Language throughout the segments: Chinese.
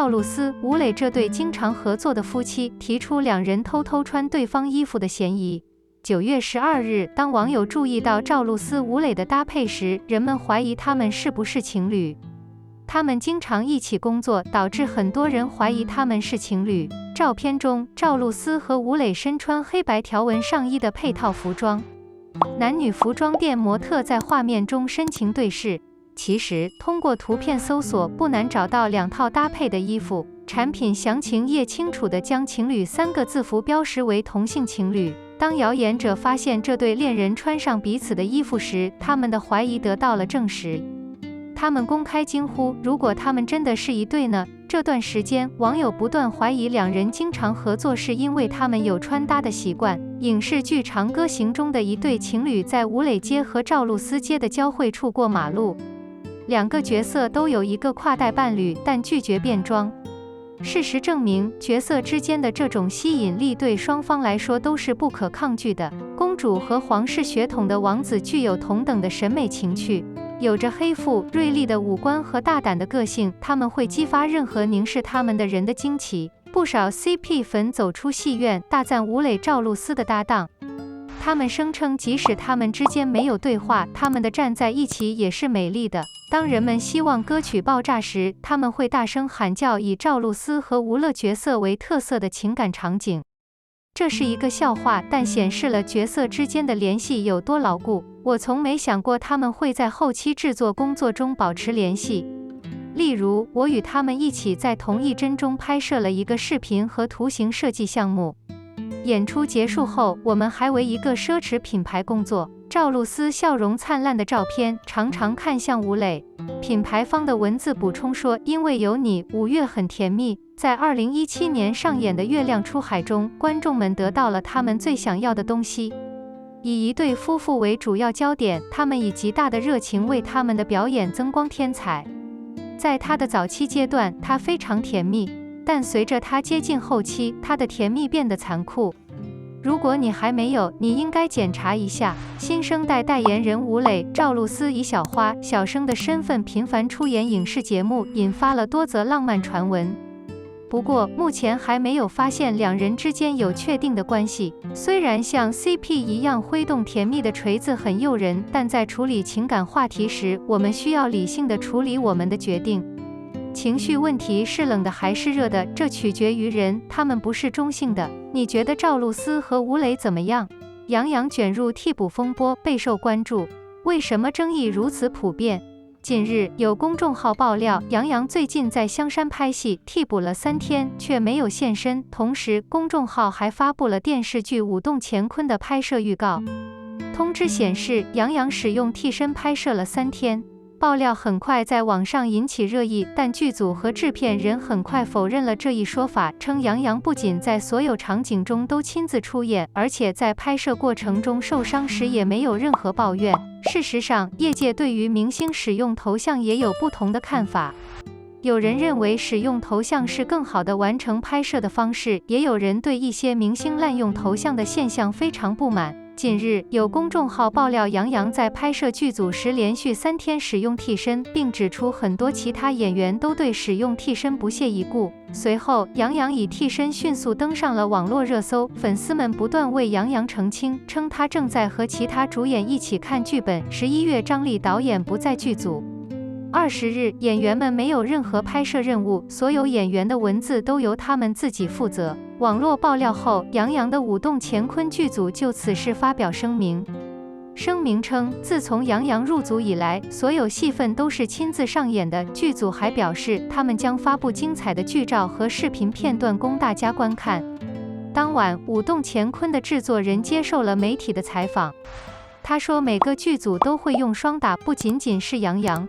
赵露思、吴磊这对经常合作的夫妻提出两人偷偷穿对方衣服的嫌疑。9月12日，当网友注意到赵露思、吴磊的搭配时，人们怀疑他们是不是情侣。他们经常一起工作，导致很多人怀疑他们是情侣。照片中，赵露思和吴磊身穿黑白条纹上衣的配套服装，男女服装店模特在画面中深情对视。其实，通过图片搜索不难找到两套搭配的衣服，产品详情页清楚地将情侣3个字符标识为同性情侣。当谣言者发现这对恋人穿上彼此的衣服时，他们的怀疑得到了证实。他们公开惊呼：如果他们真的是一对呢？这段时间，网友不断怀疑两人经常合作是因为他们有穿搭的习惯。影视剧《长歌行》中的一对情侣在吴磊街和赵露思街的交汇处过马路，两个角色都有一个跨代伴侣，但拒绝变装。事实证明，角色之间的这种吸引力对双方来说都是不可抗拒的。公主和皇室血统的王子具有同等的审美情趣，有着黑腹、锐利的五官和大胆的个性，他们会激发任何凝视他们的人的惊奇。不少 CP 粉走出戏院，大赞吴磊、赵露思的搭档。他们声称，即使他们之间没有对话，他们的站在一起也是美丽的。当人们希望歌曲爆炸时，他们会大声喊叫，以赵露思和吴磊角色为特色的情感场景。这是一个笑话，但显示了角色之间的联系有多牢固。我从没想过他们会在后期制作工作中保持联系。例如，我与他们一起在同一帧中拍摄了一个视频和图形设计项目。演出结束后，我们还为一个奢侈品牌工作。赵露思笑容灿烂的照片常常看向吴磊。品牌方的文字补充说，因为有你，5月很甜蜜。在2017年上演的《月亮出海》中，观众们得到了他们最想要的东西。以一对夫妇为主要焦点，他们以极大的热情为他们的表演增光添彩。在他的早期阶段，他非常甜蜜，但随着他接近后期，他的甜蜜变得残酷。如果你还没有，你应该检查一下。新生代代言人吴磊、赵露思以小花、小生的身份频繁出演影视节目，引发了多则浪漫传闻。不过，目前还没有发现两人之间有确定的关系。虽然像 CP 一样挥动甜蜜的锤子很诱人，但在处理情感话题时，我们需要理性地处理我们的决定。情绪问题是冷的还是热的，这取决于人，他们不是中性的。你觉得赵露思和吴磊怎么样？杨洋卷入替补风波，备受关注。为什么争议如此普遍？近日，有公众号爆料，杨洋最近在香山拍戏，替补了3天，却没有现身。同时，公众号还发布了电视剧《舞动乾坤》的拍摄预告。通知显示，杨洋使用替身拍摄了3天。爆料很快在网上引起热议，但剧组和制片人很快否认了这一说法，称杨洋不仅在所有场景中都亲自出演，而且在拍摄过程中受伤时也没有任何抱怨。事实上，业界对于明星使用头像也有不同的看法。有人认为使用头像是更好的完成拍摄的方式，也有人对一些明星滥用头像的现象非常不满。近日，有公众号爆料杨洋在拍摄剧组时连续3天使用替身，并指出很多其他演员都对使用替身不屑一顾。随后，杨洋以替身迅速登上了网络热搜，粉丝们不断为杨洋澄清，称他正在和其他主演一起看剧本。11月，张力导演不在剧组。20日，演员们没有任何拍摄任务，所有演员的文字都由他们自己负责。网络爆料后，杨洋的舞动乾坤剧组就此事发表声明。声明称，自从杨洋入组以来，所有戏份都是亲自上演的。剧组还表示，他们将发布精彩的剧照和视频片段供大家观看。当晚，舞动乾坤的制作人接受了媒体的采访。他说，每个剧组都会用双打，不仅仅是杨洋。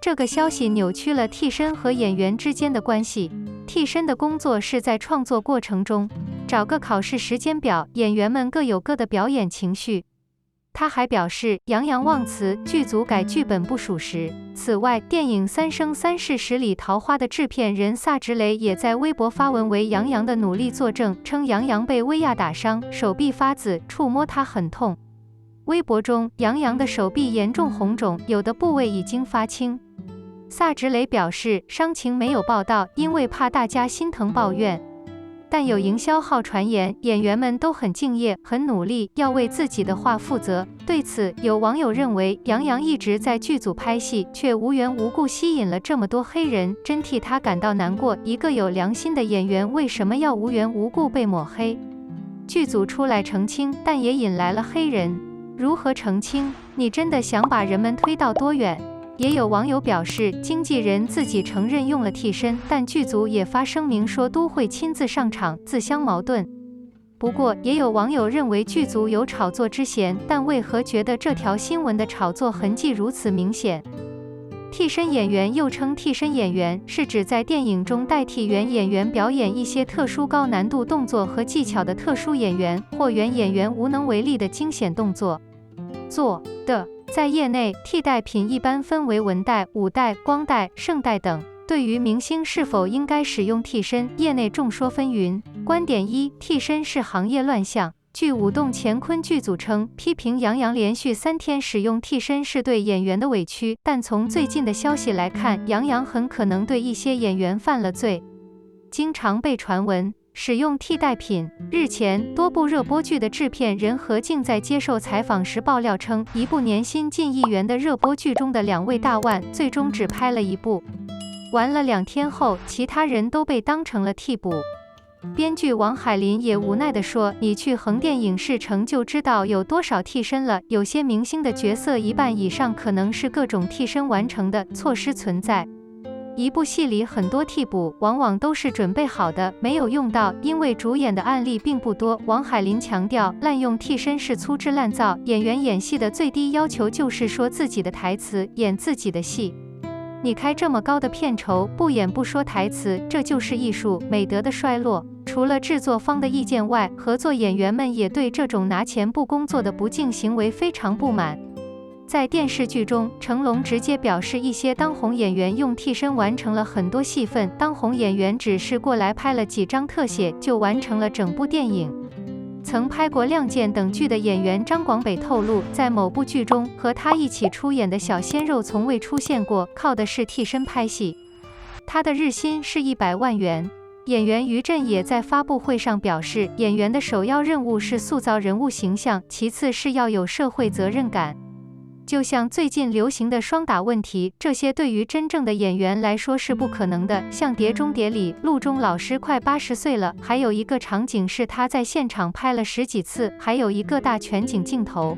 这个消息扭曲了替身和演员之间的关系。替身的工作是在创作过程中找个考试时间表，演员们各有各的表演情绪。他还表示，杨洋忘词，剧组改剧本不属实。此外，电影《三生三世十里桃花》的制片人萨植雷也在微博发文为杨洋的努力作证，称杨洋被威亚打伤，手臂发紫，触摸他很痛。微博中，杨洋的手臂严重红肿，有的部位已经发青。萨直雷表示，伤情没有报道，因为怕大家心疼抱怨。但有营销号传言，演员们都很敬业，很努力，要为自己的话负责。对此，有网友认为，杨洋一直在剧组拍戏，却无缘无故吸引了这么多黑人，真替他感到难过。一个有良心的演员，为什么要无缘无故被抹黑？剧组出来澄清，但也引来了黑人。如何澄清？你真的想把人们推到多远？也有网友表示，经纪人自己承认用了替身，但剧组也发声明说都会亲自上场，自相矛盾。不过，也有网友认为剧组有炒作之嫌，但为何觉得这条新闻的炒作痕迹如此明显？替身演员又称替身演员，是指在电影中代替原演员表演一些特殊高难度动作和技巧的特殊演员，或原演员无能为力的惊险动作。在业内，替代品一般分为文带、武带、光带、圣带等。对于明星是否应该使用替身，业内众说纷纭。观点一：替身是行业乱象。据舞动乾坤剧组称，批评杨洋连续3天使用替身是对演员的委屈，但从最近的消息来看，杨洋很可能对一些演员犯了罪。经常被传闻使用替代品。日前，多部热播剧的制片人何静在接受采访时爆料称，一部年薪近1亿元的热播剧中的2位大腕，最终只拍了1部，完了2天后，其他人都被当成了替补。编剧王海林也无奈地说，你去横店影视城就知道有多少替身了，有些明星的角色1半以上可能是各种替身完成的，错失存在。一部戏里很多替补，往往都是准备好的，没有用到，因为主演的案例并不多。王海林强调，滥用替身是粗制滥造，演员演戏的最低要求就是说自己的台词，演自己的戏。你开这么高的片酬，不演不说台词，这就是艺术美德的衰落。除了制作方的意见外，合作演员们也对这种拿钱不工作的不敬行为非常不满。在电视剧中，成龙直接表示，一些当红演员用替身完成了很多戏份，当红演员只是过来拍了几张特写，就完成了整部电影。曾拍过《亮剑》等剧的演员张广北透露，在某部剧中和他一起出演的小鲜肉从未出现过，靠的是替身拍戏。他的日薪是100万元。演员于震也在发布会上表示，演员的首要任务是塑造人物形象，其次是要有社会责任感。就像最近流行的双打问题，这些对于真正的演员来说是不可能的。像《碟中谍》里，陆中老师快80岁了，还有一个场景是他在现场拍了10几次，还有一个大全景镜头。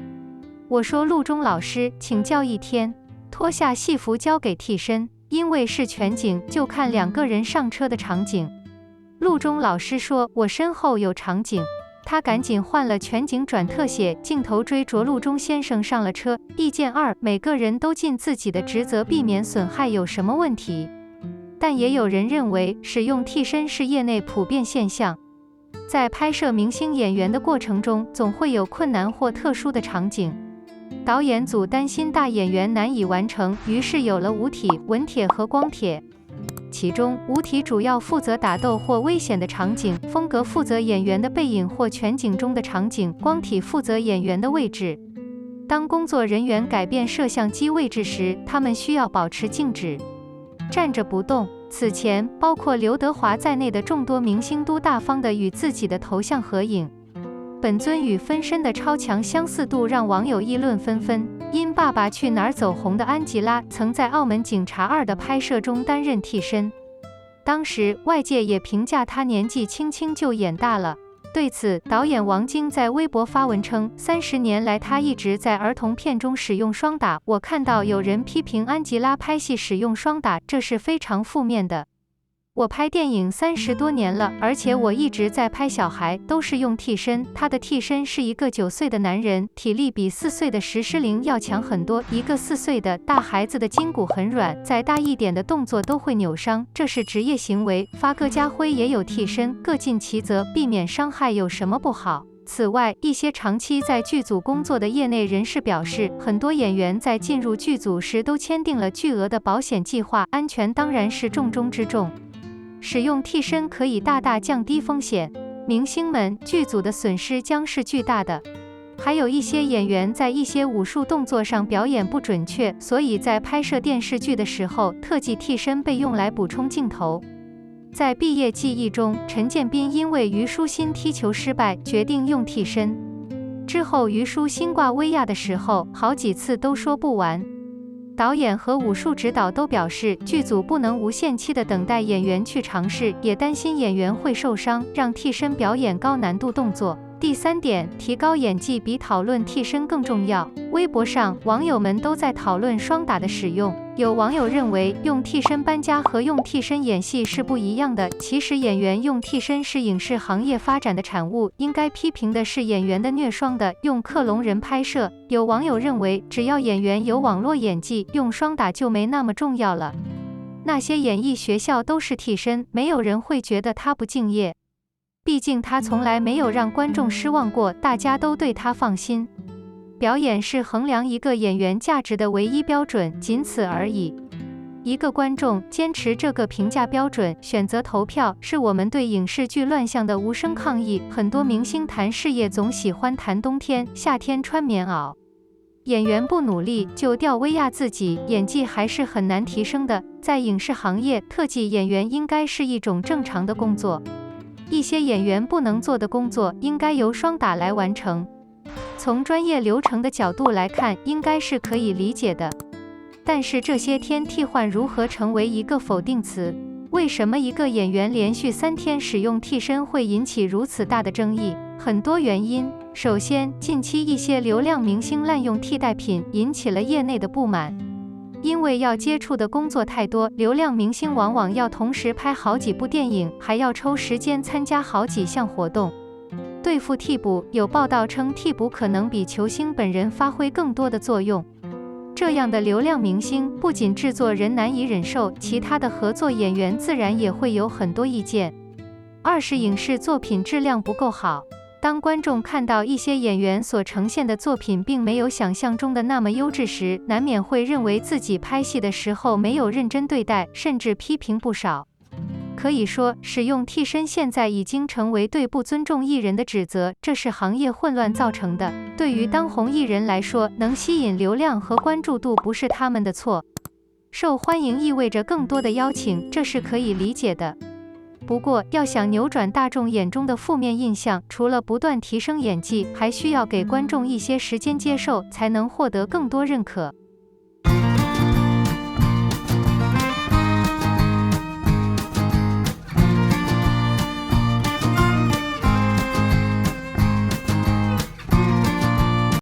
我说陆中老师，请教1天，脱下戏服交给替身，因为是全景，就看2个人上车的场景。陆中老师说，我身后有场景。他赶紧换了全景转特写，镜头追着陆中先生上了车。意见2：每个人都尽自己的职责，避免损害有什么问题？但也有人认为，使用替身是业内普遍现象。在拍摄明星演员的过程中，总会有困难或特殊的场景。导演组担心大演员难以完成，于是有了武体、文帖和光帖。其中，武体主要负责打斗或危险的场景，风格负责演员的背影或全景中的场景，光体负责演员的位置。当工作人员改变摄像机位置时，他们需要保持静止，站着不动。此前，包括刘德华在内的众多明星都大方地与自己的头像合影。本尊与分身的超强相似度让网友议论纷纷。因《爸爸去哪儿》走红的安吉拉，曾在《澳门警察2》的拍摄中担任替身。当时外界也评价她年纪轻轻就演大了。对此，导演王晶在微博发文称，30年来他一直在儿童片中使用双打。我看到有人批评安吉拉拍戏使用双打，这是非常负面的。我拍电影30多年了，而且我一直在拍小孩，都是用替身。他的替身是一个9岁的男人，体力比4岁的石狮灵要强很多。一个4岁的大孩子的筋骨很软，再大一点的动作都会扭伤，这是职业行为。发哥家辉也有替身，各尽其责，避免伤害有什么不好？此外，一些长期在剧组工作的业内人士表示，很多演员在进入剧组时都签订了巨额的保险计划，安全当然是重中之重。使用替身可以大大降低风险，明星们、剧组的损失将是巨大的。还有一些演员在一些武术动作上表演不准确，所以在拍摄电视剧的时候，特技替身被用来补充镜头。在毕业记忆中，陈建斌因为虞书欣踢球失败，决定用替身。之后虞书欣挂威亚的时候，好几次都说不完。导演和武术指导都表示，剧组不能无限期的等待演员去尝试，也担心演员会受伤，让替身表演高难度动作。第3点，提高演技比讨论替身更重要。微博上，网友们都在讨论双打的使用。有网友认为，用替身搬家和用替身演戏是不一样的。其实演员用替身是影视行业发展的产物，应该批评的是演员的虐双的用克隆人拍摄。有网友认为，只要演员有网络演技，用双打就没那么重要了。那些演艺学校都是替身，没有人会觉得他不敬业。毕竟他从来没有让观众失望过，大家都对他放心。表演是衡量一个演员价值的唯一标准，仅此而已。一个观众坚持这个评价标准，选择投票，是我们对影视剧乱象的无声抗议。很多明星谈事业总喜欢谈冬天、夏天穿棉袄。演员不努力就吊威亚自己，演技还是很难提升的。在影视行业，特技演员应该是一种正常的工作。一些演员不能做的工作，应该由双打来完成。从专业流程的角度来看，应该是可以理解的。但是这些天替换如何成为一个否定词？为什么一个演员连续3天使用替身会引起如此大的争议？很多原因。首先，近期一些流量明星滥用替代品，引起了业内的不满。因为要接触的工作太多，流量明星往往要同时拍好几部电影，还要抽时间参加好几项活动。对付替补，有报道称替补可能比球星本人发挥更多的作用。这样的流量明星，不仅制作人难以忍受，其他的合作演员自然也会有很多意见。二是影视作品质量不够好。当观众看到一些演员所呈现的作品并没有想象中的那么优质时，难免会认为自己拍戏的时候没有认真对待，甚至批评不少。可以说，使用替身现在已经成为对不尊重艺人的指责，这是行业混乱造成的。对于当红艺人来说，能吸引流量和关注度不是他们的错。受欢迎意味着更多的邀请，这是可以理解的。不过，要想扭转大众眼中的负面印象，除了不断提升演技，还需要给观众一些时间接受，才能获得更多认可。